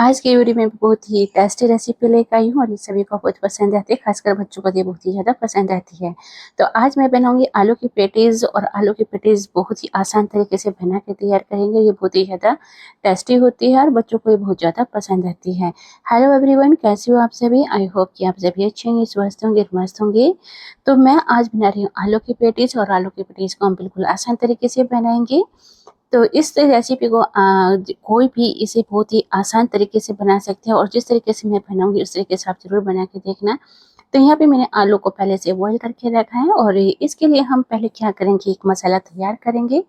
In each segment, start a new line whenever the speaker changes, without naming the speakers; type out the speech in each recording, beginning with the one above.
आज की वीडियो में बहुत ही टेस्टी रेसिपी लेकर आई हूँ और ये सभी को बहुत पसंद आती है, खासकर बच्चों को ये बहुत ही ज़्यादा पसंद आती है। तो आज मैं बनाऊंगी आलू की पेटीज़ और आलू की पेटीज़ बहुत ही आसान तरीके से बना के तैयार करेंगे। ये बहुत ही ज़्यादा टेस्टी होती है और बच्चों को ये बहुत ज़्यादा पसंद आती है। हेलो एवरीवन, कैसे हो आप सभी? आई होप कि आप सभी अच्छे होंगे, स्वस्थ होंगे, मस्त होंगे। तो मैं आज बना रही हूँ आलू की पेटीज़ और आलू की पेटीज़ को हम बिल्कुल आसान तरीके से बनाएंगे। तो इस रेसिपी को कोई भी इसे बहुत ही आसान तरीके से बना सकते हैं और जिस तरीके से मैं बनाऊंगी उस तरीके से आप ज़रूर बना के देखना। तो यहाँ पे मैंने आलू को पहले से बॉईल करके रखा है और इसके लिए हम पहले क्या करेंगे, एक मसाला तैयार करेंगे।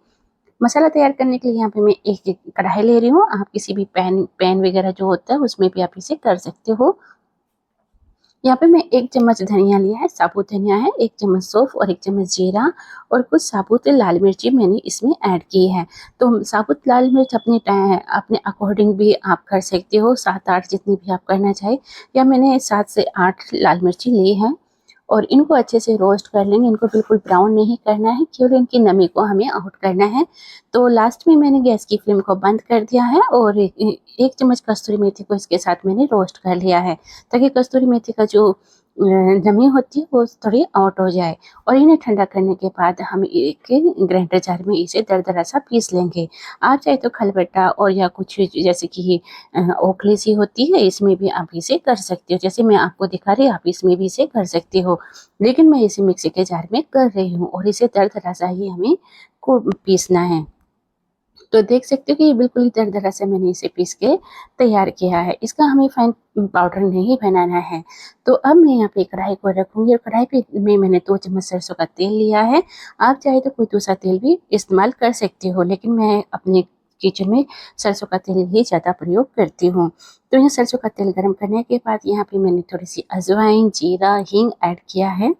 मसाला तैयार करने के लिए यहाँ पे मैं एक कढ़ाई ले रही हूँ। आप किसी भी पैन वगैरह जो होता है उसमें भी आप इसे कर सकते हो। यहाँ पे मैं 1 चम्मच धनिया लिया है, साबुत धनिया है, 1 चम्मच सौंफ और 1 चम्मच जीरा और कुछ साबुत लाल मिर्ची मैंने इसमें ऐड की है। तो साबुत लाल मिर्च अपने अकॉर्डिंग भी आप कर सकते हो, 7-8 जितनी भी आप करना चाहे, या मैंने 7 से 8 लाल मिर्ची ली है। और इनको अच्छे से रोस्ट कर लेंगे। इनको बिल्कुल ब्राउन नहीं करना है, केवल इनकी नमी को हमें आउट करना है। तो लास्ट में मैंने गैस की फ्लेम को बंद कर दिया है और 1 चम्मच कस्तूरी मेथी को इसके साथ मैंने रोस्ट कर लिया है, ताकि कस्तूरी मेथी का जो नमी होती है वो थोड़ी आउट हो जाए। और इन्हें ठंडा करने के बाद हम एक ग्राइंडर जार में इसे दरदरा सा पीस लेंगे। आप चाहे तो खलबट्टा और या कुछ जैसे कि ओखली सी होती है, इसमें भी आप इसे कर सकते हो। जैसे मैं आपको दिखा रही हूँ, आप इसमें भी इसे कर सकते हो, लेकिन मैं इसे मिक्सी के जार में कर रही हूँ और इसे दरदरा सा ही हमें को पीसना है। तो देख सकते हो कि ये बिल्कुल ही दरदरा से मैंने इसे पीस के तैयार किया है। इसका हमें फाइन पाउडर नहीं बनाना है। तो अब मैं यहाँ पे कढ़ाई को रखूंगी और कढ़ाई पे में मैंने 2 चम्मच सरसों का तेल लिया है। आप चाहे तो कोई दूसरा तेल भी इस्तेमाल कर सकते हो, लेकिन मैं अपने किचन में सरसों का तेल ही ज़्यादा प्रयोग करती हूँ। तो यहाँ सरसों का तेल गर्म करने के बाद यहाँ पे मैंने थोड़ी सी अजवाइन, जीरा, हींग ऐड किया है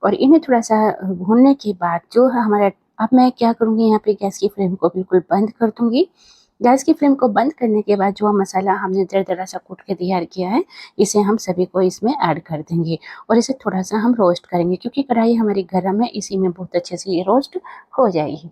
और इन्हें थोड़ा सा भूनने के बाद जो है हमारा, अब मैं क्या करूँगी, यहाँ पे गैस की फ्लेम को बिल्कुल बंद कर दूँगी। गैस की फ्लेम को बंद करने के बाद जो मसाला हमने दरदरा सा कूट के तैयार किया है, इसे हम सभी को इसमें ऐड कर देंगे और इसे थोड़ा सा हम रोस्ट करेंगे, क्योंकि कढ़ाई हमारी गर्म है, इसी में बहुत अच्छे से ये रोस्ट हो जाएगी।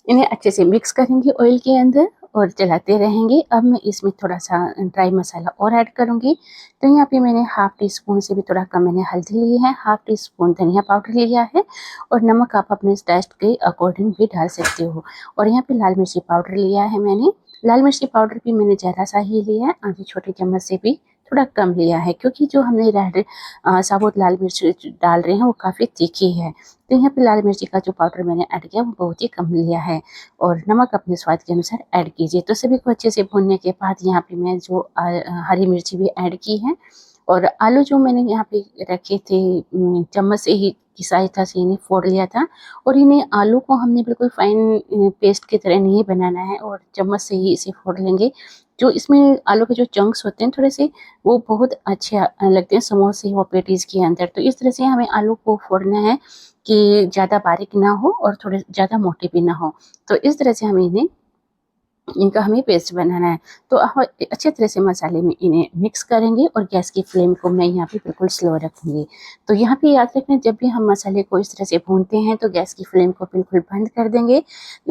इन्हें अच्छे से मिक्स करेंगे ऑयल के अंदर और चलाते रहेंगे। अब मैं इसमें थोड़ा सा ड्राई मसाला और ऐड करूँगी। तो यहाँ पे मैंने हाफ टी स्पून से भी थोड़ा कम मैंने हल्दी ली है, हाफ टी स्पून धनिया पाउडर लिया है और नमक आप अपने टेस्ट के अकॉर्डिंग भी डाल सकते हो। और यहाँ पे लाल मिर्ची पाउडर लिया है मैंने। लाल मिर्ची पाउडर भी मैंने ज़रा सा ही लिया है, आधी छोटी चम्मच से भी थोड़ा कम लिया है, क्योंकि जो हमने रेड साबुत लाल मिर्च डाल रहे हैं वो काफ़ी तीखी है। तो यहाँ पे लाल मिर्ची का जो पाउडर मैंने ऐड किया वो बहुत ही कम लिया है और नमक अपने स्वाद के अनुसार ऐड कीजिए। तो सभी को अच्छे से भूनने के बाद यहाँ पे मैं जो हरी मिर्ची भी ऐड की है और आलू जो मैंने यहाँ पे रखे थे, चम्मच से ही की सहायता से इन्हें फोड़ लिया था। और इन्हें आलू को हमने बिल्कुल फाइन पेस्ट की तरह नहीं बनाना है और चम्मच से ही इसे फोड़ लेंगे। जो इसमें आलू के जो चंक्स होते हैं थोड़े से, वो बहुत अच्छे लगते हैं समोसे व पेटीज़ के अंदर। तो इस तरह से हमें आलू को फोड़ना है कि ज़्यादा बारीक ना हो और थोड़े ज़्यादा मोटे भी ना हो। तो इस तरह से हमें इनका हमें पेस्ट बनाना है। तो हम अच्छे तरह से मसाले में इन्हें मिक्स करेंगे और गैस की फ्लेम को मैं यहाँ पे बिल्कुल स्लो रखूँगी। तो यहाँ पे याद रखना, जब भी हम मसाले को इस तरह से भूनते हैं तो गैस की फ्लेम को बिल्कुल बंद कर देंगे।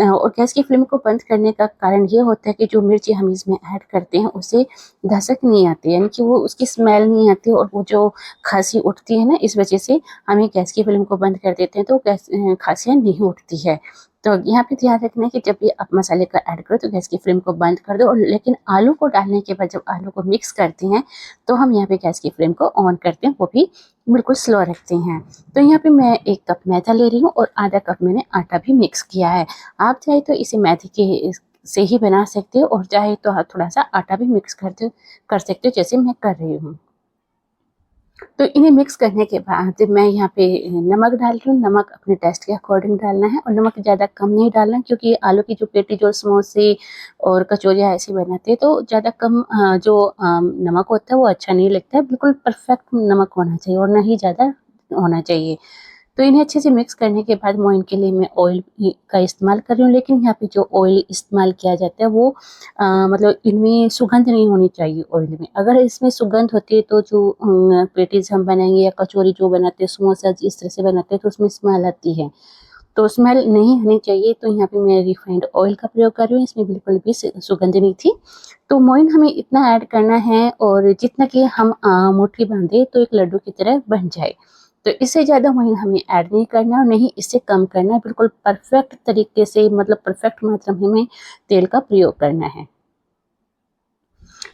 और गैस की फ्लेम को बंद करने का कारण ये होता है कि जो मिर्ची हम इसमें ऐड करते हैं उसे धसक नहीं आती, यानी कि वो उसकी स्मेल नहीं आती और वो जो खांसी उठती है ना, इस वजह से हमें गैस की फ्लेम को बंद कर देते हैं तो खांसियाँ नहीं उठती है। तो यहाँ पे ध्यान रखना है कि जब भी आप मसाले का ऐड करो तो गैस की फ्लेम को बंद कर दो। और लेकिन आलू को डालने के बाद जब आलू को मिक्स करते हैं तो हम यहाँ पे गैस की फ्लेम को ऑन करते हैं, वो भी बिल्कुल स्लो रखते हैं। तो यहाँ पे मैं 1 कप मैदा ले रही हूँ और आधा कप मैंने आटा भी मिक्स किया है। आप चाहे तो इसे मैदे के से ही बना सकते हो और चाहे तो आप थोड़ा सा आटा भी मिक्स कर सकते हो, जैसे मैं कर रही हूँ। तो इन्हें मिक्स करने के बाद मैं यहाँ पे नमक डाल रही हूँ। नमक अपने टेस्ट के अकॉर्डिंग डालना है और नमक ज़्यादा कम नहीं डालना, क्योंकि आलू की जो पेटी जो समोसे और कचौरियाँ ऐसी बनाते हैं तो ज़्यादा कम नमक होता है वो अच्छा नहीं लगता है। बिल्कुल परफेक्ट नमक होना चाहिए और ना ही ज़्यादा होना चाहिए। तो इन्हें अच्छे से मिक्स करने के बाद मैं इनके लिए मैं ऑयल का इस्तेमाल कर रही हूँ, लेकिन यहाँ पे जो ऑयल इस्तेमाल किया जाता है वो मतलब इनमें सुगंध नहीं होनी चाहिए ऑयल में। अगर इसमें सुगंध होती है तो जो पेटीज हम बनाएंगे या कचौरी जो बनाते हैं, समोसा इस तरह से बनाते हैं, तो उसमें स्मेल आती है। तो स्मेल नहीं आनी चाहिए। तो यहाँ पे मैं रिफाइंड ऑयल का प्रयोग कर रही हूँ, इसमें बिल्कुल भी सुगंध नहीं थी। तो मोइन हमें इतना ऐड करना है और जितना कि हम मुट्ठी बांधे तो एक लड्डू की तरह बन जाए। तो इससे ज़्यादा मोइन हमें ऐड नहीं करना और नहीं इससे कम करना है। बिल्कुल परफेक्ट तरीके से, मतलब परफेक्ट मात्रा में हमें तेल का प्रयोग करना है।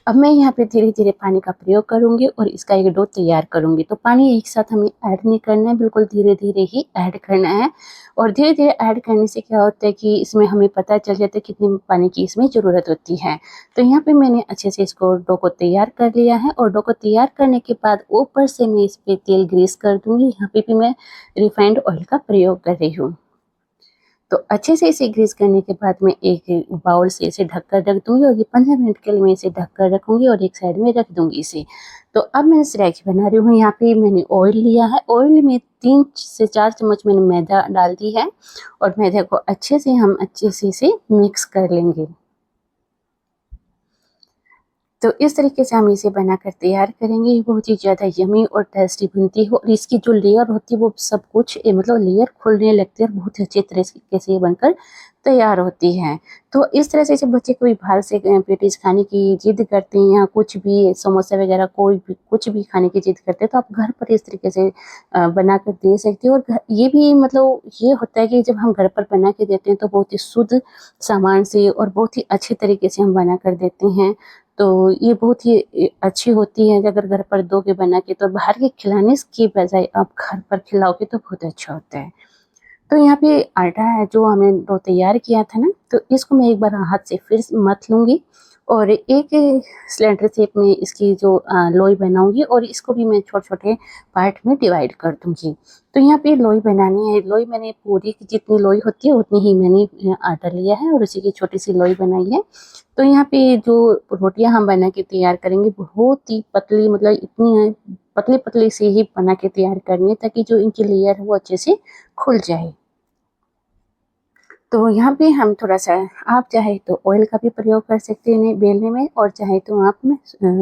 अब मैं यहाँ पे धीरे धीरे पानी का प्रयोग करूंगी और इसका एक डो तैयार करूंगी। तो पानी एक साथ हमें ऐड नहीं करना है, बिल्कुल धीरे धीरे ही ऐड करना है। और धीरे धीरे ऐड करने से क्या होता है कि इसमें हमें पता चल जाता है कितनी पानी की इसमें ज़रूरत होती है। तो यहाँ पे मैंने अच्छे से इसको डो को तैयार कर लिया है और डो को तैयार करने के बाद ऊपर से मैं इस पर तेल ग्रीस कर दूंगी। यहाँ पे भी मैं रिफाइंड ऑयल का प्रयोग कर रही हूँ। तो अच्छे से इसे ग्रीस करने के बाद मैं एक बाउल से इसे ढककर रख दूंगी और ये 15 मिनट के लिए मैं इसे ढककर रखूंगी और एक साइड में रख दूंगी इसे। तो अब मैं स्रैकी बना रही हूँ। यहाँ पे मैंने ऑयल लिया है, ऑयल में 3 से 4 चम्मच मैंने मैदा डाल दी है और मैदे को अच्छे से इसे मिक्स कर लेंगे। तो इस तरीके से हम इसे बनाकर तैयार करेंगे। ये बहुत ही ज़्यादा यमी और टेस्टी बनती है और इसकी जो लेयर होती है वो सब कुछ मतलब लेयर खुलने लगती है और बहुत ही अच्छे तरीके से ये बनकर तैयार होती है। तो इस तरह से जब बच्चे कोई बाहर से पेटीज खाने की जिद करते हैं या कुछ भी समोसा वगैरह कोई भी कुछ भी खाने की जिद करते हैं तो आप घर पर इस तरीके से बना कर दे सकते हो। और ये भी मतलब ये होता है कि जब हम घर पर बना के देते हैं तो बहुत ही शुद्ध सामान से और बहुत ही अच्छे तरीके से हम बना कर देते हैं। तो ये बहुत ही अच्छी होती है अगर घर पर दोगे बना के। तो बाहर के खिलाने की बजाय आप घर पर खिलाओगे तो बहुत अच्छा होता है। तो यहाँ पे आटा है जो हमें डो तैयार किया था ना, तो इसको मैं एक बार हाथ से फिर मथ लूँगी और एक सिलेंडर शेप में इसकी जो लोई बनाऊंगी और इसको भी मैं छोटे छोटे पार्ट में डिवाइड कर दूंगी। तो यहाँ पे लोई बनानी है। लोई मैंने पूरी की जितनी लोई होती है उतनी ही मैंने आटा लिया है और उसी की छोटी सी लोई बनाई है। तो यहाँ पे जो रोटियां हम बना के तैयार करेंगे बहुत ही पतली, मतलब इतनी पतली पतली से ही बना के तैयार करनी है ताकि जो इनकी लेयर है वो अच्छे से खुल जाए। तो यहाँ पे हम थोड़ा-सा, आप चाहे तो ऑयल का भी प्रयोग कर सकते हैं इन्हें बेलने में और चाहे तो आप में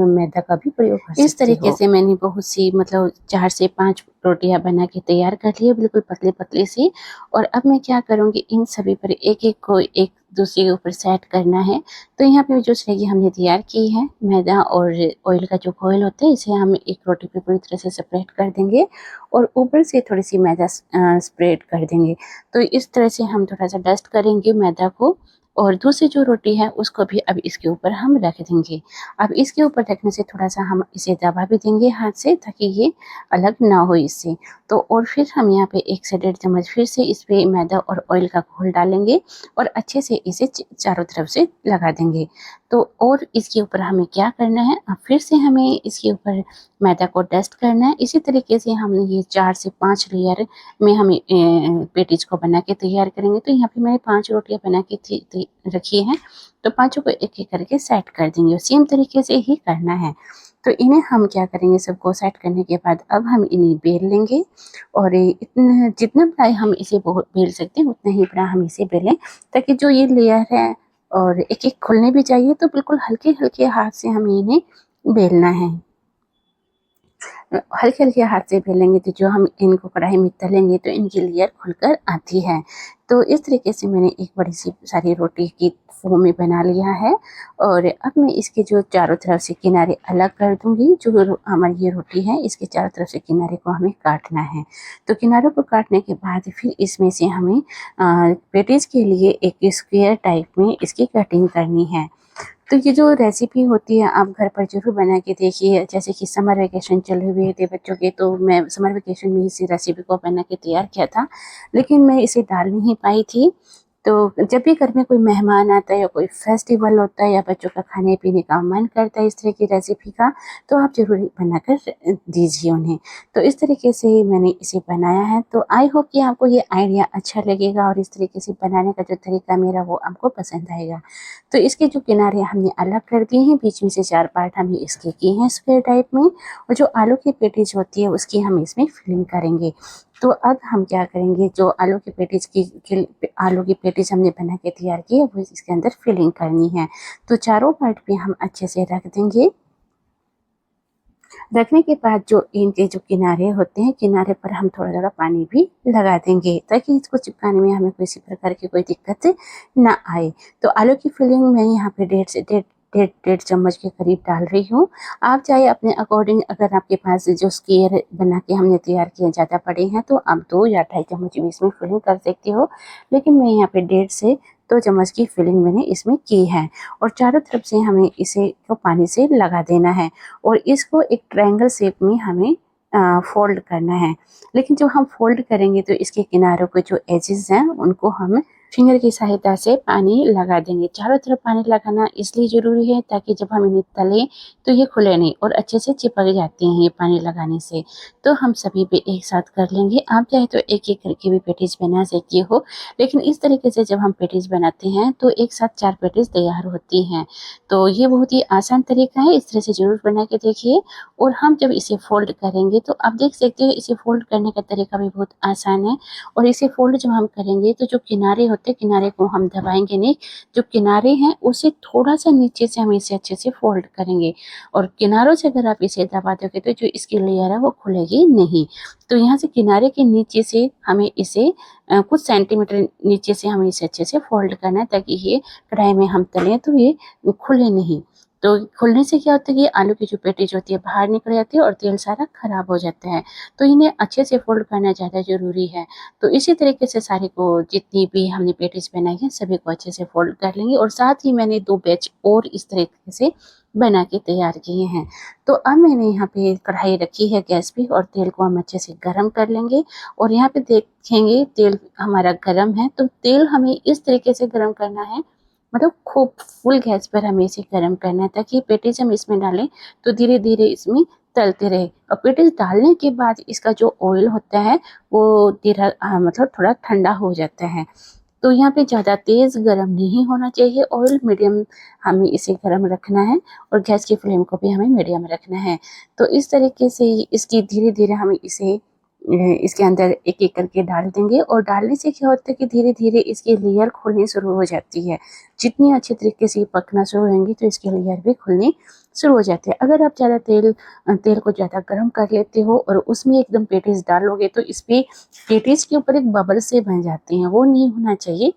मैदा का भी प्रयोग कर सकते हो। इस तरीके से मैंने बहुत सी मतलब 4 से 5 रोटियां बना के तैयार कर ली है बिल्कुल पतली-पतली सी। और अब मैं क्या करूँगी, इन सभी पर एक-एक को एक दूसरे के ऊपर सेट करना है। तो यहाँ पे जो स्लैगी हमने तैयार की है मैदा और ऑयल का जो घोल होता है इसे हम एक रोटी पे पूरी तरह से सेपरेट कर देंगे और ऊपर से थोड़ी सी मैदा स्प्रेड कर देंगे। तो इस तरह से हम थोड़ा-सा डस्ट करेंगे मैदा को और दूसरी जो रोटी है उसको भी अब इसके ऊपर हम रख देंगे। अब इसके ऊपर रखने से थोड़ा-सा हम इसे दबा भी देंगे हाथ से ताकि ये अलग ना हो इससे। तो और फिर हम यहाँ पे 1 से 1.5 चम्मच फिर से इस पे मैदा और ऑयल का घोल डालेंगे और अच्छे से इसे चारों तरफ से लगा देंगे। तो और इसके ऊपर हमें क्या करना है, अब फिर से हमें इसके ऊपर मैदा को डस्ट करना है। इसी तरीके से हमने ये 4 से 5 लेयर में हमें पेटीज को बना के तैयार करेंगे। तो यहाँ पे मैंने 5 रोटियां बना के रखी हैं। तो पांचों को एक एक करके सेट कर देंगे और सेम तरीके से ही करना है। तो इन्हें हम क्या करेंगे, सबको सेट करने के बाद अब हम इन्हें बेल लेंगे और इतना जितना बड़ा हम इसे बेल सकते हैं उतना ही बड़ा हम इसे बेलें ताकि जो ये लेयर है और एक एक खुलने भी चाहिए। तो बिल्कुल हल्के हल्के हाथ से हमें इन्हें बेलना है। हल्के हल्के हाथ से बेलेंगे तो जो हम इनको कढ़ाई में तलेंगे तो इनकी लेयर खुलकर आती है। तो इस तरीके से मैंने एक बड़ी सी सारी रोटी की फॉर्म में बना लिया है और अब मैं इसके जो चारों तरफ से किनारे अलग कर दूंगी। जो हमारी ये रोटी है इसके चारों तरफ से किनारे को हमें काटना है। तो किनारों को काटने के बाद फिर इसमें से हमें पेटीज के लिए एक स्क्वायर टाइप में इसकी कटिंग करनी है। तो ये जो रेसिपी होती है आप घर पर ज़रूर बना के देखिए। जैसे कि समर वेकेशन चले हुए थे बच्चों के, तो मैं समर वेकेशन में इसी रेसिपी को बना के तैयार किया था, लेकिन मैं इसे डाल नहीं पाई थी। तो जब भी घर में कोई मेहमान आता है या कोई फेस्टिवल होता है या बच्चों का खाने पीने का मन करता है इस तरह की रेसिपी का, तो आप ज़रूर बनाकर दीजिए उन्हें। तो इस तरीके से मैंने इसे बनाया है। तो आई होप कि आपको ये आइडिया अच्छा लगेगा और इस तरीके से बनाने का जो तरीका मेरा वो आपको पसंद आएगा। तो इसके जो किनारे हमने अलग कर दिए हैं, बीच में से 4 पार्ट हमने इसके किए हैं स्क्वायर टाइप में और जो आलू की पेटीज होती है उसकी हम इसमें फिलिंग करेंगे। तो अब हम क्या करेंगे, जो आलू की पेटीज हमने बना के तैयार की है वो इसके अंदर फिलिंग करनी है। तो चारों पार्ट पे हम अच्छे से रख देंगे रखने के बाद जो इनके जो किनारे होते हैं, किनारे पर हम थोड़ा-थोड़ा पानी भी लगा देंगे ताकि इसको चिपकाने में हमें किसी प्रकार की कोई दिक्कत ना आए। तो आलू की फिलिंग मैं यहाँ पे डेढ़ चम्मच के करीब डाल रही हूँ। आप चाहे अपने अकॉर्डिंग, अगर आपके पास जो स्क्वायर बना के हमने तैयार किए ज़्यादा पड़े हैं तो आप 2 या ढाई चम्मच भी इसमें फिलिंग कर सकते हो। लेकिन मैं यहाँ पे 1.5 से 2 चम्मच की फिलिंग मैंने इसमें की है और चारों तरफ से हमें इसे को पानी से लगा देना है और इसको एक ट्रायंगल शेप में हमें फोल्ड करना है। लेकिन जब हम फोल्ड करेंगे तो इसके किनारों के जो एजेस हैं उनको हम फिंगर की सहायता से पानी लगा देंगे। चारों तरफ पानी लगाना इसलिए ज़रूरी है ताकि जब हम इन्हें तलें तो ये खुले नहीं और अच्छे से चिपक जाते हैं ये पानी लगाने से। तो हम सभी पे एक साथ कर लेंगे। आप चाहे तो एक-एक करके भी पैटीज़ बना सकती हो, लेकिन इस तरीके से जब हम पैटीज़ बनाते हैं तो एक साथ 4 पैटीज़ तैयार होती हैं। तो ये बहुत ही आसान तरीका है, इस तरह से ज़रूर बना के देखिए। और हम जब इसे फ़ोल्ड करेंगे तो आप देख सकते हो इसे फ़ोल्ड करने का तरीका भी बहुत आसान है और इसे फ़ोल्ड जब हम करेंगे तो जो किनारे होते हैं, किनारे को हम दबाएँगे नहीं, जो किनारे हैं उसे थोड़ा-सा नीचे से हम इसे अच्छे से फ़ोल्ड करेंगे और किनारों से अगर आप इसे दबा दोगे तो जो इसकी लेयर है वो खुलेगी नहीं। तो यहाँ से किनारे के नीचे से हमें इसे कुछ सेंटीमीटर नीचे से हमें इसे अच्छे से फ़ोल्ड करना है ताकि ये कढ़ाई में हम तलें तो ये खुले नहीं। तो खुलने से क्या होता है कि आलू की जो पैटीज होती है बाहर निकल जाती है और तेल सारा खराब हो जाता है। तो इन्हें अच्छे से फोल्ड करना ज़्यादा ज़रूरी है। तो इसी तरीके से सारे को जितनी भी हमने पैटीज बनाई है सभी को अच्छे से फोल्ड कर लेंगे और साथ ही मैंने 2 बैच और इस तरीके से बना के तैयार किए हैं। तो अब मैंने यहाँ पे कढ़ाई रखी है गैस पे और तेल को हम अच्छे से गरम कर लेंगे और यहाँ पे देखेंगे तेल हमारा गरम है। तो तेल हमें इस तरीके से गरम करना है, मतलब खूब फुल गैस पर हमें इसे गरम करना है ताकि पैटीज हम इसमें डालें तो धीरे-धीरे इसमें तलते रहे और पैटीज डालने के बाद इसका जो ऑयल होता है वो धीरा मतलब थोड़ा ठंडा हो जाता है। तो यहाँ पे ज़्यादा तेज़ गरम नहीं होना चाहिए, ऑयल मीडियम हमें इसे गरम रखना है और गैस की फ्लेम को भी हमें मीडियम रखना है। तो इस तरीके से इसकी धीरे-धीरे हमें इसे इसके अंदर एक-एक करके डाल देंगे और डालने से क्या होता है कि धीरे-धीरे इसकी लेयर खुलनी शुरू हो जाती है। जितनी अच्छे तरीके से ये पकना शुरू होंगी तो इसकी लेयर भी खुलनी शुरू हो जाती है। अगर आप ज़्यादा तेल को ज़्यादा गर्म कर लेते हो और उसमें एकदम पैटीज़ डालोगे तो इसपे पैटीज़ के ऊपर एक बबल से बन जाते हैं, वो नहीं होना चाहिए।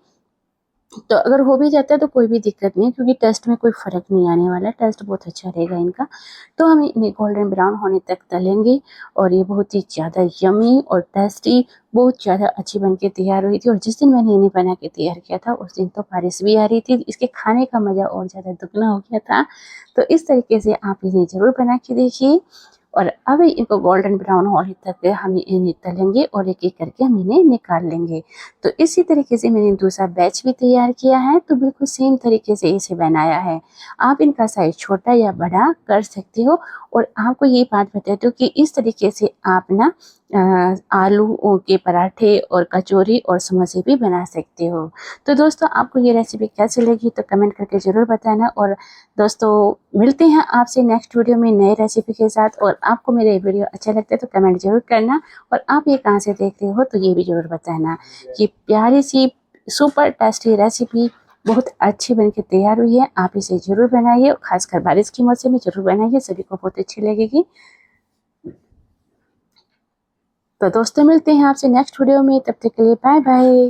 तो अगर हो भी जाता है तो कोई भी दिक्कत नहीं है क्योंकि टेस्ट में कोई फ़र्क नहीं आने वाला है, टेस्ट बहुत अच्छा रहेगा इनका। तो हम इन्हें गोल्डन ब्राउन होने तक तलेंगे और ये बहुत ही ज़्यादा यम्मी और टेस्टी बहुत ज़्यादा अच्छी बन के तैयार हुई थी और जिस दिन मैंने इन्हें बना के तैयार किया था उस दिन तो बारिश भी आ रही थी, इसके खाने का मज़ा और ज़्यादा दुगना हो गया था। तो इस तरीके से आप इन्हें ज़रूर बना के देखिए और अब इनको गोल्डन ब्राउन होने तक हम इन्हें तलेंगे और एक-एक करके हम इन्हें निकाल लेंगे। तो इसी तरीके से मैंने दूसरा बैच भी तैयार किया है, तो बिल्कुल सेम तरीके से इसे बनाया है। आप इनका साइज़ छोटा या बड़ा कर सकते हो और आपको ये बात बता दूँ कि इस तरीके से आप ना आलू के पराठे और कचौरी और समोसे भी बना सकते हो। तो दोस्तों आपको ये रेसिपी कैसी लगी तो कमेंट करके ज़रूर बताना और दोस्तों मिलते हैं आपसे नेक्स्ट वीडियो में नए रेसिपी के साथ और आपको मेरा ये वीडियो अच्छा लगता है तो कमेंट ज़रूर करना और आप ये कहाँ से देख रहे हो तो ये भी ज़रूर बताना। ये प्यारी सी सुपर टेस्टी रेसिपी बहुत अच्छी बन के तैयार हुई है। आप इसे ज़रूर बनाइए और ख़ासकर बारिश के मौसम में ज़रूर बनाइए, सभी को बहुत अच्छी लगेगी। तो दोस्तों मिलते हैं आपसे नेक्स्ट वीडियो में, तब तक के लिए बाय बाय।